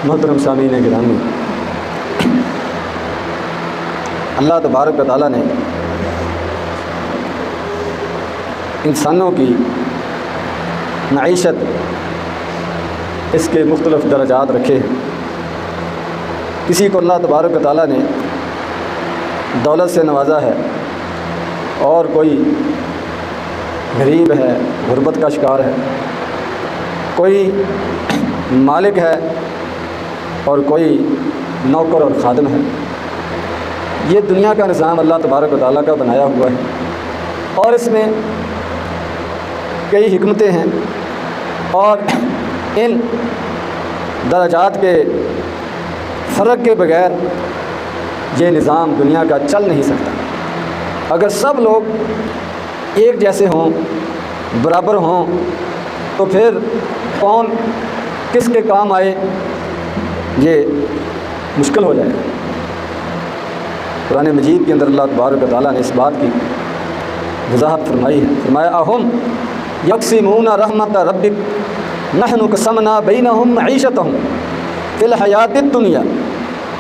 محترم سامعین گرامی، اللہ تبارک و تعالیٰ نے انسانوں کی معیشت اس کے مختلف درجات رکھے ہیں۔ کسی کو اللہ تبارک و تعالیٰ نے دولت سے نوازا ہے، اور کوئی غریب ہے، غربت کا شکار ہے، کوئی مالک ہے اور کوئی نوکر اور خادم ہے۔ یہ دنیا کا نظام اللہ تبارک و تعالیٰ کا بنایا ہوا ہے، اور اس میں کئی حکمتیں ہیں، اور ان درجات کے فرق کے بغیر یہ نظام دنیا کا چل نہیں سکتا۔ اگر سب لوگ ایک جیسے ہوں، برابر ہوں، تو پھر کون کس کے کام آئے، یہ مشکل ہو جائے گا۔ قرآن مجید کے اندر اللہ تبارک و تعالیٰ نے اس بات کی وضاحت فرمائی ہے۔ فرمایا اہم یقسمون رحمت ربک نحن قسمنا بینہم معیشتہم فی الحیات الدنیا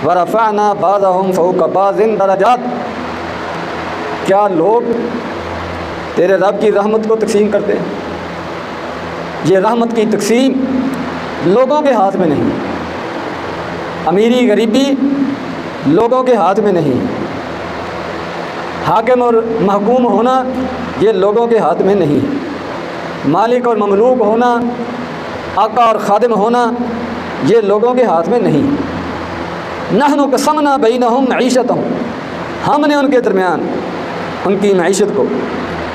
ورفعنا بعضہم فوق بعض درجات۔ کیا لوگ تیرے رب کی رحمت کو تقسیم کرتے ہیں؟ یہ رحمت کی تقسیم لوگوں کے ہاتھ میں نہیں، امیری غریبی لوگوں کے ہاتھ میں نہیں، حاکم اور محکوم ہونا یہ لوگوں کے ہاتھ میں نہیں، مالک اور مملوک ہونا، آقا اور خادم ہونا یہ لوگوں کے ہاتھ میں نہیں۔ نحن قسمنا بینہم معیشتہم، ہم نے ان کے درمیان ان کی معیشت کو،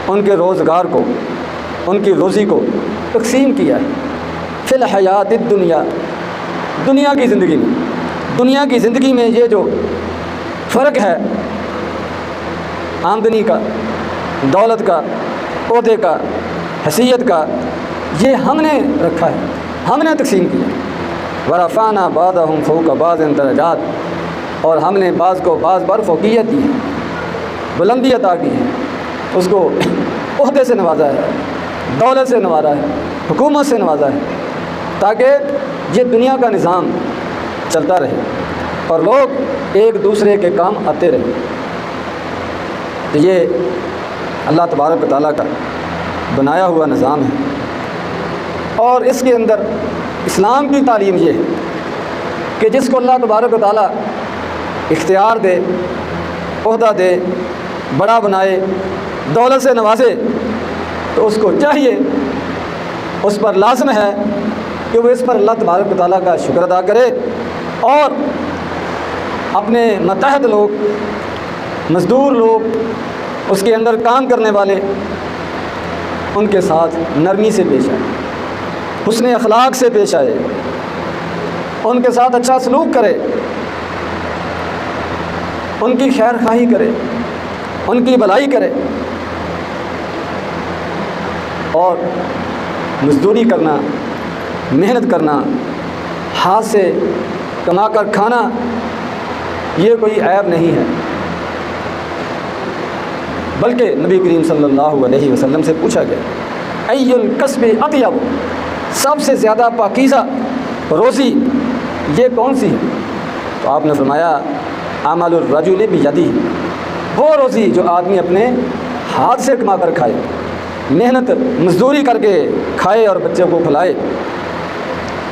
ان کے روزگار کو، ان کی روزی کو تقسیم کیا ہے۔ فی الحیات الدنیا، دنیا کی زندگی میں، دنیا کی زندگی میں یہ جو فرق ہے آمدنی کا، دولت کا، عہدے کا، حیثیت کا، یہ ہم نے رکھا ہے، ہم نے تقسیم کیا۔ ورفعنا بعضہم فوق بعض درجات، اور ہم نے بعض کو بعض بر فوقیت دی ہے، بلندی عطا کی ہے، اس کو عہدے سے نوازا ہے، دولت سے نوازا ہے، حکومت سے نوازا ہے، تاکہ یہ دنیا کا نظام چلتا رہے اور لوگ ایک دوسرے کے کام آتے رہیں۔ تو یہ اللہ تبارک و تعالیٰ کا بنایا ہوا نظام ہے، اور اس کے اندر اسلام کی تعلیم یہ ہے کہ جس کو اللہ تبارک و تعالیٰ اختیار دے، عہدہ دے، بڑا بنائے، دولت سے نوازے، تو اس کو چاہیے، اس پر لازم ہے کہ وہ اس پر اللہ تبارک و تعالیٰ کا شکر ادا کرے، اور اپنے ماتحت لوگ، مزدور لوگ، اس کے اندر کام کرنے والے، ان کے ساتھ نرمی سے پیش آئے، حسن اخلاق سے پیش آئے، ان کے ساتھ اچھا سلوک کرے، ان کی خیر خواہی کرے، ان کی بھلائی کرے، اور مزدوری کرنا، محنت کرنا، ہاتھ سے کما کر کھانا یہ کوئی عیب نہیں ہے، بلکہ نبی کریم صلی اللہ علیہ وسلم سے پوچھا گیا ای الکسب اطیب، سب سے زیادہ پاکیزہ روزی یہ کون سی ہے؟ تو آپ نے فرمایا عمل الرجل بیدہ، وہ روزی جو آدمی اپنے ہاتھ سے کما کر کھائے، محنت مزدوری کر کے کھائے اور بچوں کو کھلائے۔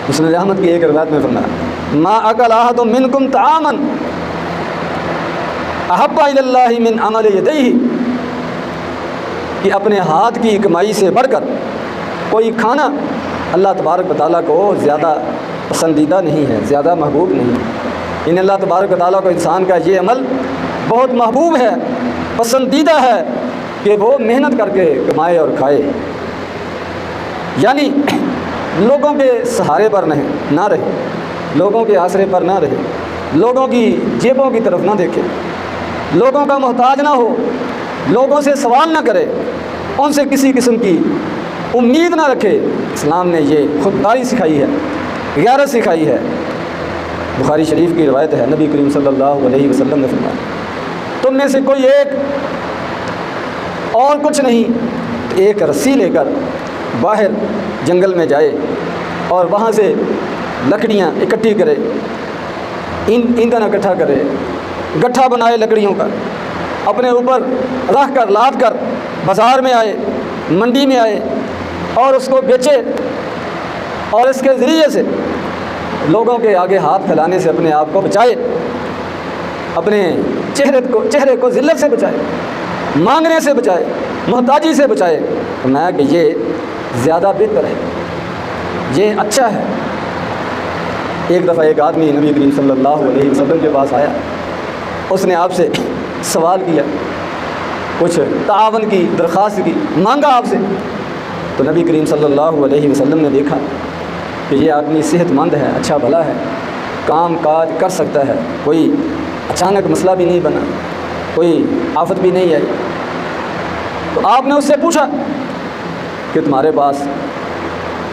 مسند احمد کی ایک روایت میں فرمایا ما اکل احد منکم طعاما احب الی اللہ من عمل یدیہ، کہ اپنے ہاتھ کی کمائی سے بڑھ کر کوئی کھانا اللہ تبارک و تعالیٰ کو زیادہ پسندیدہ نہیں ہے، زیادہ محبوب نہیں ہے۔ ان اللہ تبارک و تعالیٰ کو انسان کا یہ عمل بہت محبوب ہے، پسندیدہ ہے کہ وہ محنت کر کے کمائے اور کھائے، یعنی لوگوں کے سہارے پر نہ رہے، لوگوں کے آسرے پر نہ رہے، لوگوں کی جیبوں کی طرف نہ دیکھے، لوگوں کا محتاج نہ ہو، لوگوں سے سوال نہ کرے، ان سے کسی قسم کی امید نہ رکھے۔ اسلام نے یہ خودداری سکھائی ہے، غیرت سکھائی ہے۔ بخاری شریف کی روایت ہے، نبی کریم صلی اللہ علیہ وسلم نے فرمایا تم میں سے کوئی ایک اور کچھ نہیں ایک رسی لے کر باہر جنگل میں جائے اور وہاں سے لکڑیاں اکٹھی کرے، ایندھن اکٹھا کرے، گٹھا بنائے لکڑیوں کا، اپنے اوپر رکھ کر لاد کر بازار میں آئے، منڈی میں آئے اور اس کو بیچے، اور اس کے ذریعے سے لوگوں کے آگے ہاتھ پھیلانے سے اپنے آپ کو بچائے، اپنے چہرے کو ذلت سے بچائے، مانگنے سے بچائے، محتاجی سے بچائے، فرمایا کہ یہ زیادہ بہتر ہے، یہ اچھا ہے۔ ایک دفعہ ایک آدمی نبی کریم صلی اللہ علیہ وسلم کے پاس آیا، اس نے آپ سے سوال کیا، کچھ تعاون کی درخواست کی، مانگا آپ سے، تو نبی کریم صلی اللہ علیہ وسلم نے دیکھا کہ یہ آدمی صحت مند ہے، اچھا بھلا ہے، کام کاج کر سکتا ہے، کوئی اچانک مسئلہ بھی نہیں بنا، کوئی آفت بھی نہیں آئی، تو آپ نے اس سے پوچھا کہ تمہارے پاس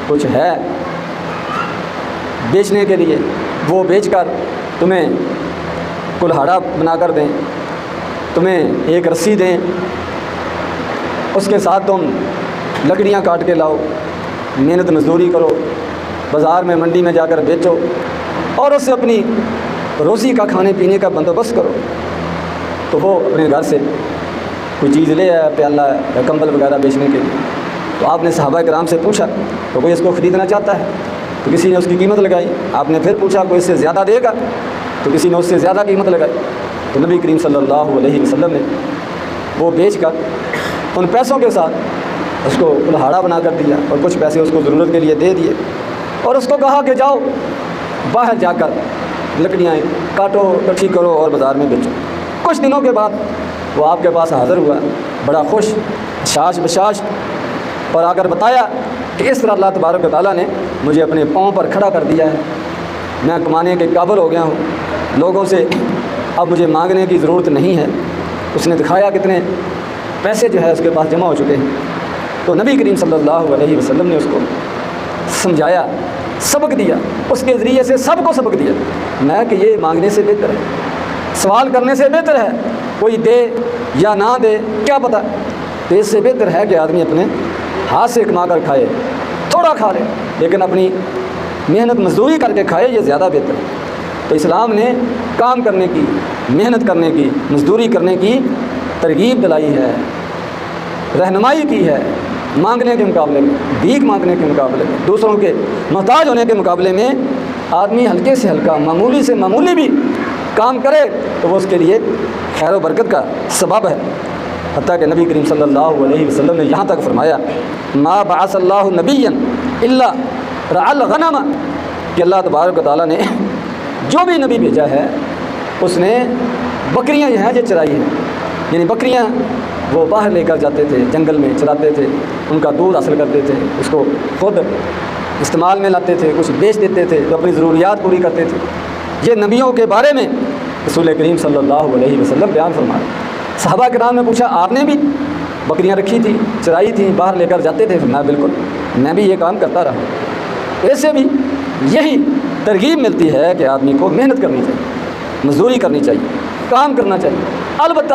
کچھ ہے بیچنے کے لیے، وہ بیچ کر تمہیں کلہاڑا بنا کر دیں، تمہیں ایک رسی دیں، اس کے ساتھ تم لکڑیاں کاٹ کے لاؤ، محنت مزدوری کرو، بازار میں منڈی میں جا کر بیچو اور اس سے اپنی روزی کا کھانے پینے کا بندوبست کرو۔ تو وہ اپنے گھر سے کوئی چیز لے آیا، پیالہ یا کمبل وغیرہ بیچنے کے لیے، تو آپ نے صحابہ کرام سے پوچھا تو کوئی اس کو خریدنا چاہتا ہے، تو کسی نے اس کی قیمت لگائی، آپ نے پھر پوچھا کوئی اس سے زیادہ دے گا، تو کسی نے اس سے زیادہ قیمت لگائی، تو نبی کریم صلی اللہ علیہ وسلم نے وہ بیچ کر ان پیسوں کے ساتھ اس کو کلہاڑا بنا کر دیا اور کچھ پیسے اس کو ضرورت کے لیے دے دیے، اور اس کو کہا کہ جاؤ باہر جا کر لکڑیاں کاٹو، اکٹھی کرو اور بازار میں بیچو۔ کچھ دنوں کے بعد وہ آپ کے پاس حاضر ہوا، بڑا خوش شاش بشاش، اور آ کر بتایا کہ اس طرح اللہ تبارک و تعالیٰ نے مجھے اپنے پاؤں پر کھڑا کر دیا ہے، میں کمانے کے قابل ہو گیا ہوں، لوگوں سے اب مجھے مانگنے کی ضرورت نہیں ہے۔ اس نے دکھایا کتنے پیسے جو ہے اس کے پاس جمع ہو چکے ہیں، تو نبی کریم صلی اللہ علیہ وسلم نے اس کو سمجھایا، سبق دیا، اس کے ذریعے سے سب کو سبق دیا، میں کہ یہ مانگنے سے بہتر ہے، سوال کرنے سے بہتر ہے، کوئی دے یا نہ دے کیا پتہ، تو اس سے بہتر ہے کہ آدمی اپنے ہاتھ سے کما کر کھائے، تھوڑا کھا لے لیکن اپنی محنت مزدوری کر کے کھائے، یہ زیادہ بہتر ہے۔ تو اسلام نے کام کرنے کی، محنت کرنے کی، مزدوری کرنے کی ترغیب دلائی ہے، رہنمائی کی ہے، مانگنے کے مقابلے میں، بھیک مانگنے کے مقابلے میں، دوسروں کے محتاج ہونے کے مقابلے میں آدمی ہلکے سے ہلکا، معمولی سے معمولی بھی کام کرے تو وہ اس کے لیے خیر و برکت کا سبب ہے۔ حتیٰ کہ نبی کریم صلی اللہ علیہ وسلم نے یہاں تک فرمایا ما بعث اللہ نبیا الا رعى الغنم، کہ اللہ تبارک و تعالیٰ نے جو بھی نبی بھیجا ہے اس نے بکریاں یہ ہیں جو چرائی ہیں، یعنی بکریاں وہ باہر لے کر جاتے تھے، جنگل میں چراتے تھے، ان کا دودھ حاصل کرتے تھے، اس کو خود استعمال میں لاتے تھے، کچھ بیچ دیتے تھے تو اپنی ضروریات پوری کرتے تھے۔ یہ نبیوں کے بارے میں رسول کریم صلی اللہ علیہ وسلم بیان فرمائے۔ صحابہ کرام نے پوچھا آپ نے بھی بکریاں رکھی تھی، چرائی تھیں، باہر لے کر جاتے تھے؟ میں بالکل، میں بھی یہ کام کرتا رہا۔ ایسے بھی یہی ترغیب ملتی ہے کہ آدمی کو محنت کرنی چاہیے، مزدوری کرنی چاہیے، کام کرنا چاہیے۔ البتہ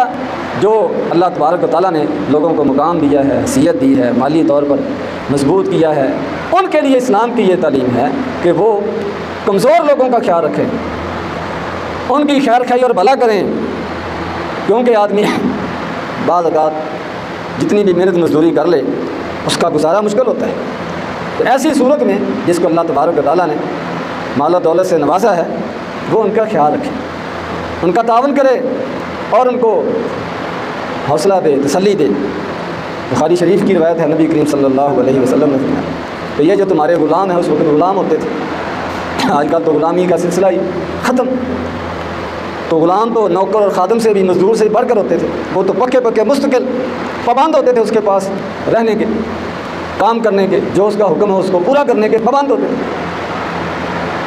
جو اللہ تبارک و تعالیٰ نے لوگوں کو مقام دیا ہے، حیثیت دی ہے، مالی طور پر مضبوط کیا ہے، ان کے لیے اسلام کی یہ تعلیم ہے کہ وہ کمزور لوگوں کا خیال رکھیں، ان کی خیر خواہی اور بھلا کریں، کیونکہ آدمی بعض اوقات جتنی بھی محنت مزدوری کر لے اس کا گزارا مشکل ہوتا ہے۔ تو ایسی صورت میں جس کو اللہ تبارک و تعالیٰ نے مال و دولت سے نوازا ہے وہ ان کا خیال رکھے، ان کا تعاون کرے اور ان کو حوصلہ دے، تسلی دے۔ بخاری شریف کی روایت ہے، نبی کریم صلی اللہ علیہ وسلم نے فرمایا تو یہ جو تمہارے غلام ہیں اس وقت غلام ہوتے تھے، آج کل تو غلامی کا سلسلہ ہی ختم، تو غلام تو نوکر اور خادم سے بھی، مزدور سے بھی بڑھ کر ہوتے تھے، وہ تو پکے پکے مستقل پابند ہوتے تھے اس کے پاس رہنے کے، کام کرنے کے، جو اس کا حکم ہے اس کو پورا کرنے کے پابند ہوتے تھے۔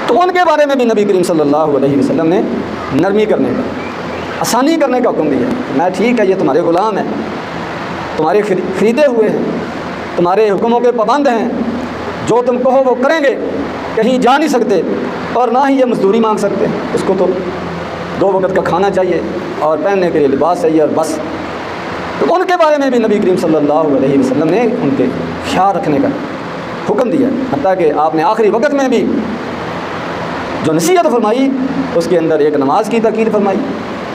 تو ان کے بارے میں بھی نبی کریم صلی اللہ علیہ وسلم نے نرمی کرنے کا، آسانی کرنے کا حکم دیا۔ میں ٹھیک ہے یہ تمہارے غلام ہیں، تمہارے خریدے ہوئے ہیں، تمہارے حکموں کے پابند ہیں، جو تم کہو وہ کریں گے، کہیں جا نہیں سکتے اور نہ ہی یہ مزدوری مانگ سکتے، اس کو تو 2 وقت کا کھانا چاہیے اور پہننے کے لیے لباس چاہیے اور بس۔ تو ان کے بارے میں بھی نبی کریم صلی اللہ علیہ وسلم نے ان کے خیال رکھنے کا حکم دیا، حتیٰ کہ آپ نے آخری وقت میں بھی جو نصیحت فرمائی اس کے اندر ایک نماز کی تاکید فرمائی،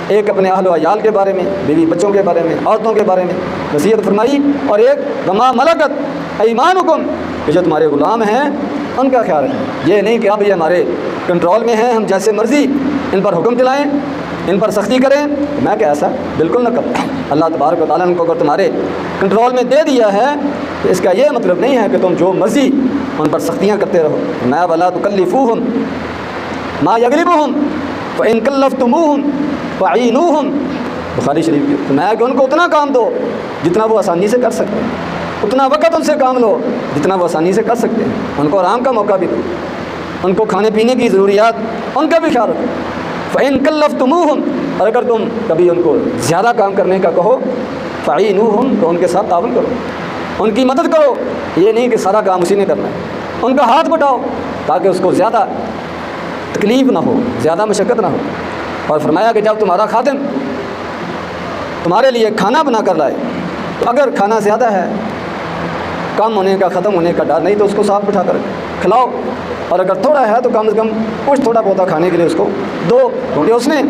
ایک اپنے اہل و عیال کے بارے میں، بیوی بچوں کے بارے میں، عورتوں کے بارے میں نصیحت فرمائی، اور ایک وما ملکت ایمانکم کہ جو تمہارے غلام ہیں ان کا خیال رکھیں۔ یہ نہیں کہ اب یہ ہمارے کنٹرول میں ہیں، ہم جیسے مرضی ان پر حکم چلائیں، ان پر سختی کریں۔ میں کہ ایسا بالکل نہ کروں۔ اللہ تبارک و تعالیٰ نے کو اگر تمہارے کنٹرول میں دے دیا ہے تو اس کا یہ مطلب نہیں ہے کہ تم جو مرضی ان پر سختیاں کرتے رہو۔ میں ولا تکلفوہم ما یغلبہم فإن کلفتموہم فعینوہم، بخاری شریف کی۔ میں کہ ان کو اتنا کام دو جتنا وہ آسانی سے کر سکتے ہیں، اتنا وقت ان سے کام لو جتنا وہ آسانی سے کر سکتے ہیں، ان کو آرام کا موقع بھی دو، ان کو کھانے پینے کی ضروریات ان کا بھی خیال رکھو۔ فإن کلفتموہم، اور اگر تم کبھی ان کو زیادہ کام کرنے کا کہو، فعینوہم، تو ان کے ساتھ تعاون کرو، ان کی مدد کرو۔ یہ نہیں کہ سارا کام اسی نے کرنا ہے، ان کا ہاتھ بٹاؤ تاکہ اس کو زیادہ تکلیف نہ ہو، زیادہ مشقت نہ ہو۔ اور فرمایا کہ جب تمہارا خادم تمہارے لیے کھانا بنا کر لائے تو اگر کھانا زیادہ ہے، کم ہونے کا، ختم ہونے کا ڈر نہیں، تو اس کو ساتھ بٹھا کر کھلاؤ، اور اگر تھوڑا ہے تو کم از کم کچھ تھوڑا بہت کھانے کے لیے اس کو دو، کیونکہ اس نے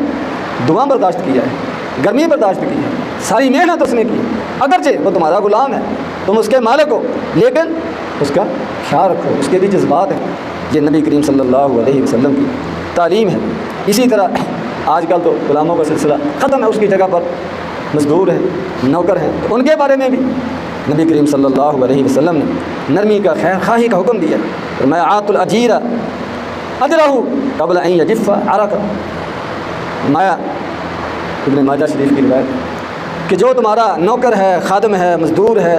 دھواں برداشت کیا ہے، گرمی برداشت کی ہے، ساری محنت اس نے کی، اگرچہ وہ تمہارا غلام ہے، تم اس کے مالک ہو، لیکن اس کا خیال رکھو، اس کے بھی جذبات ہیں۔ یہ نبی کریم صلی اللہ علیہ وسلم کی تعلیم ہے۔ اسی طرح آج کل تو غلاموں کا سلسلہ ختم ہے، اس کی جگہ پر مزدور ہیں، نوکر ہیں، تو ان کے بارے میں بھی نبی کریم صلی اللہ علیہ وسلم نے نرمی کا، خیر خواہی کا حکم دیا۔ میں آت الاجیر اجرہ قبل ان یجف عرق، مایا ابن ماجہ شریف کی روایت کہ جو تمہارا نوکر ہے، خادم ہے، مزدور ہے،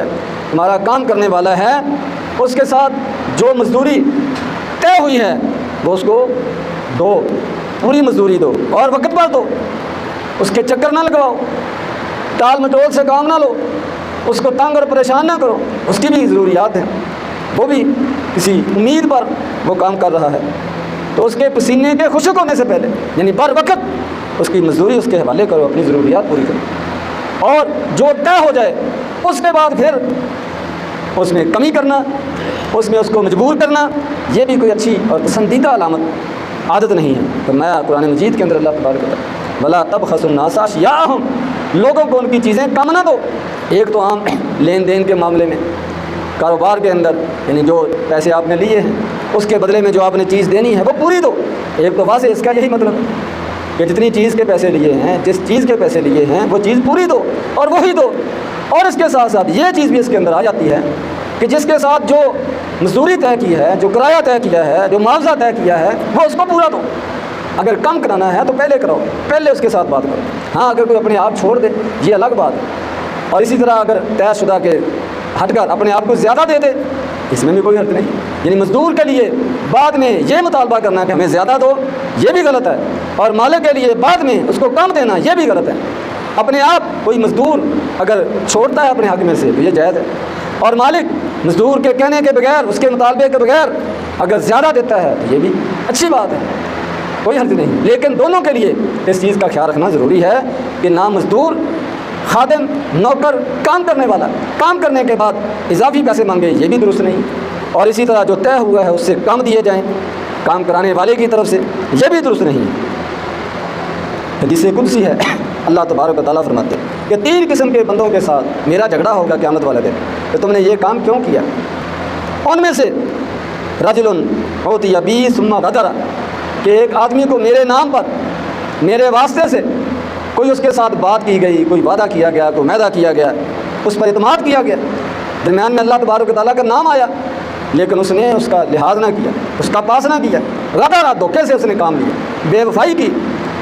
تمہارا کام کرنے والا ہے، اس کے ساتھ جو مزدوری طے ہوئی ہے وہ اس کو دو، پوری مزدوری دو، اور وقت پر دو، اس کے چکر نہ لگواؤ، ٹال مٹول سے کام نہ لو، اس کو تنگ اور پریشان نہ کرو، اس کی بھی ضروریات ہیں، وہ بھی کسی امید پر وہ کام کر رہا ہے، تو اس کے پسینے کے خشک ہونے سے پہلے یعنی بر وقت اس کی مزدوری اس کے حوالے کرو، اپنی ضروریات پوری کرو، اور جو طے ہو جائے اس کے بعد پھر اس میں کمی کرنا، اس میں اس کو مجبور کرنا، یہ بھی کوئی اچھی اور پسندیدہ علامت عادت نہیں ہے۔ فرمایا قرآن مجید کے اندر اللہ تبارک و تعالیٰ ولا تبخسوا الناس اشیاءہم، لوگوں کو ان کی چیزیں کم نہ دو۔ ایک تو عام لین دین کے معاملے میں، کاروبار کے اندر، یعنی جو پیسے آپ نے لیے ہیں اس کے بدلے میں جو آپ نے چیز دینی ہے وہ پوری دو۔ ایک تو واضح اس کا یہی مطلب ہے کہ جتنی چیز کے پیسے لیے ہیں، جس چیز کے پیسے لیے ہیں وہ چیز پوری دو اور وہی دو۔ اور اس کے ساتھ ساتھ یہ چیز بھی اس کے اندر آ جاتی ہے کہ جس کے ساتھ جو مزدوری طے کی ہے، جو کرایہ طے کیا ہے، جو معاوضہ طے کیا ہے، وہ اس کو پورا دو۔ اگر کم کرانا ہے تو پہلے کراؤ، پہلے اس کے ساتھ بات کرو۔ ہاں اگر کوئی اپنے آپ چھوڑ دے یہ الگ بات ہے، اور اسی طرح اگر طے شدہ کے ہٹ کر اپنے آپ کو زیادہ دے دے اس میں بھی کوئی حرج نہیں۔ یعنی مزدور کے لیے بعد میں یہ مطالبہ کرنا کہ ہمیں زیادہ دو یہ بھی غلط ہے، اور مالک کے لیے بعد میں اس کو کم دینا یہ بھی غلط ہے۔ اپنے آپ کوئی مزدور اگر چھوڑتا ہے اپنے حق میں سے تو یہ جائز ہے، اور مالک مزدور کے کہنے کے بغیر، اس کے مطالبے کے بغیر اگر زیادہ دیتا ہے تو یہ بھی اچھی بات ہے، کوئی حرج نہیں۔ لیکن دونوں کے لیے اس چیز کا خیال رکھنا ضروری ہے کہ نہ مزدور، خادم، نوکر، کام کرنے والا کام کرنے کے بعد اضافی پیسے مانگے یہ بھی درست نہیں، اور اسی طرح جو طے ہوا ہے اس سے کم دیے جائیں کام کرانے والے کی طرف سے یہ بھی درست نہیں۔ حدیث قدسی ہے، اللہ تبارک و تعالیٰ فرماتے ہیں کہ 3 قسم کے بندوں کے ساتھ میرا جھگڑا ہوگا قیامت والے دن کہ تم نے یہ کام کیوں کیا۔ ان میں سے رجل اوتی بی ثم غدر، کہ ایک آدمی کو میرے نام پر، میرے واسطے سے کوئی اس کے ساتھ بات کی گئی، کوئی وعدہ کیا گیا، کوئی معاہدہ کیا گیا، اس پر اعتماد کیا گیا، درمیان میں اللہ تبارک و تعالیٰ کا نام آیا لیکن اس نے اس کا لحاظ نہ کیا، اس کا پاس نہ کیا، غدر، دھوکے سے اس نے کام لیا، بے وفائی کی،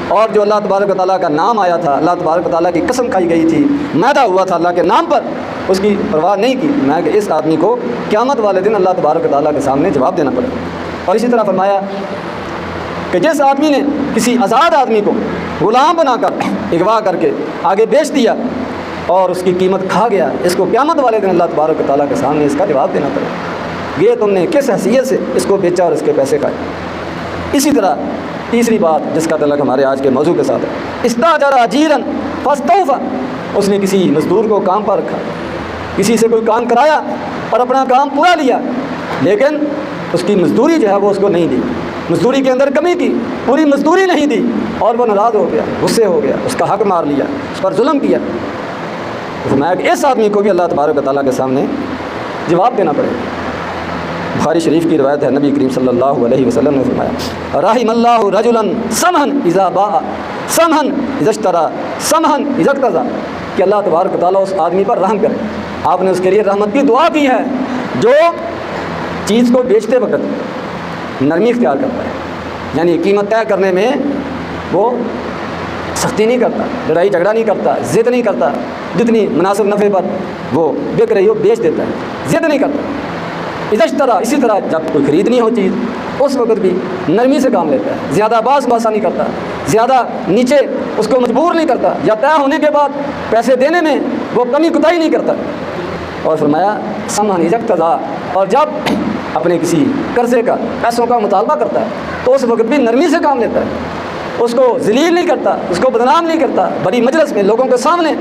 اور جو اللہ تبارک و تعالیٰ کا نام آیا تھا، اللہ تبارک و تعالیٰ کی قسم کھائی گئی تھی، معاہدہ ہوا تھا اللہ کے نام پر، اس کی پرواہ نہیں کی، میں کہ اس آدمی کو قیامت والے دن اللہ تبارک و تعالیٰ کے سامنے جواب دینا پڑے۔ اور اسی طرح فرمایا کہ جس آدمی نے کسی آزاد آدمی کو غلام بنا کر اغوا کر کے آگے بیچ دیا اور اس کی قیمت کھا گیا، اس کو قیامت والے دن اللہ تبارک و تعالیٰ کے سامنے اس کا جواب دینا پڑے، یہ تم نے کس حیثیت سے اس کو بیچا اور اس کے پیسے کھائے۔ اسی طرح تیسری بات جس کا تعلق ہمارے آج کے موضوع کے ساتھ ہے، استاجر اجیرا فاستوفى، اس نے کسی مزدور کو کام پر رکھا، کسی سے کوئی کام کرایا اور اپنا کام پورا لیا، لیکن اس کی مزدوری جو ہے وہ اس کو نہیں دی، مزدوری کے اندر کمی کی، پوری مزدوری نہیں دی اور وہ ناراض ہو گیا، غصے ہو گیا، اس کا حق مار لیا، اس پر ظلم کیا، فرمایا کہ اس آدمی کو بھی اللہ تبارک و تعالیٰ کے سامنے جواب دینا پڑے گا۔ بخاری شریف کی روایت ہے، نبی کریم صلی اللہ علیہ وسلم نے فرمایا رحم اللہ رجلا سمحن اذا باع سمحن اذا اشترى سمحن اذا اقتضى، کہ اللہ تبارک و تعالیٰ اس آدمی پر رحم کرے۔ آپ نے اس کے لیے رحمت کی دعا کی ہے جو چیز کو بیچتے وقت نرمی اختیار کرتا ہے، یعنی قیمت طے کرنے میں وہ سختی نہیں کرتا، لڑائی جھگڑا نہیں کرتا، ضد نہیں کرتا، جتنی مناسب نفع پر وہ بک رہی ہو بیچ دیتا ہے، ضد نہیں کرتا۔ اسی طرح جب کوئی خریدنی ہو چیز اس وقت بھی نرمی سے کام لیتا ہے، زیادہ باس باسا نہیں کرتا، زیادہ نیچے اس کو مجبور نہیں کرتا، یا طے ہونے کے بعد پیسے دینے میں وہ کمی کوتاہی نہیں کرتا۔ اور فرمایا سمحن اذا اقتضى، اور جب اپنے کسی قرضے کا پیسوں کا مطالبہ کرتا ہے تو اس وقت بھی نرمی سے کام لیتا ہے، اس کو ذلیل نہیں کرتا، اس کو بدنام نہیں کرتا، بڑی مجلس میں لوگوں کے سامنے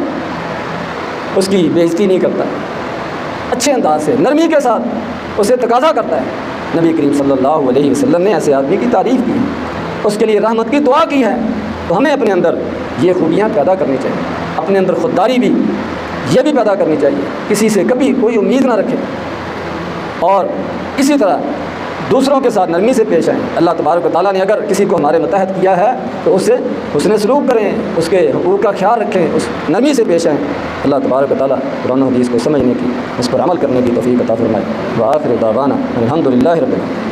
اس کی بے عزتی نہیں کرتا، اچھے انداز سے نرمی کے ساتھ اسے تقاضا کرتا ہے۔ نبی کریم صلی اللہ علیہ وسلم نے ایسے آدمی کی تعریف کی، اس کے لیے رحمت کی دعا کی ہے۔ تو ہمیں اپنے اندر یہ خوبیاں پیدا کرنی چاہیے، اپنے اندر خودداری بھی یہ بھی پیدا کرنی چاہیے، کسی سے کبھی کوئی امید نہ رکھے، اور اسی طرح دوسروں کے ساتھ نرمی سے پیش آئیں۔ اللہ تبارک و تعالیٰ نے اگر کسی کو ہمارے متحد کیا ہے تو اس سے حسن سلوک کریں، اس کے حقوق کا خیال رکھیں، اس نرمی سے پیش آئیں۔ اللہ تبارک و تعالیٰ قرآن و حدیث کو سمجھنے کی، اس پر عمل کرنے کی توفیق عطا فرمائے۔ وآخر دعوانا الحمد للہ رب العالمین۔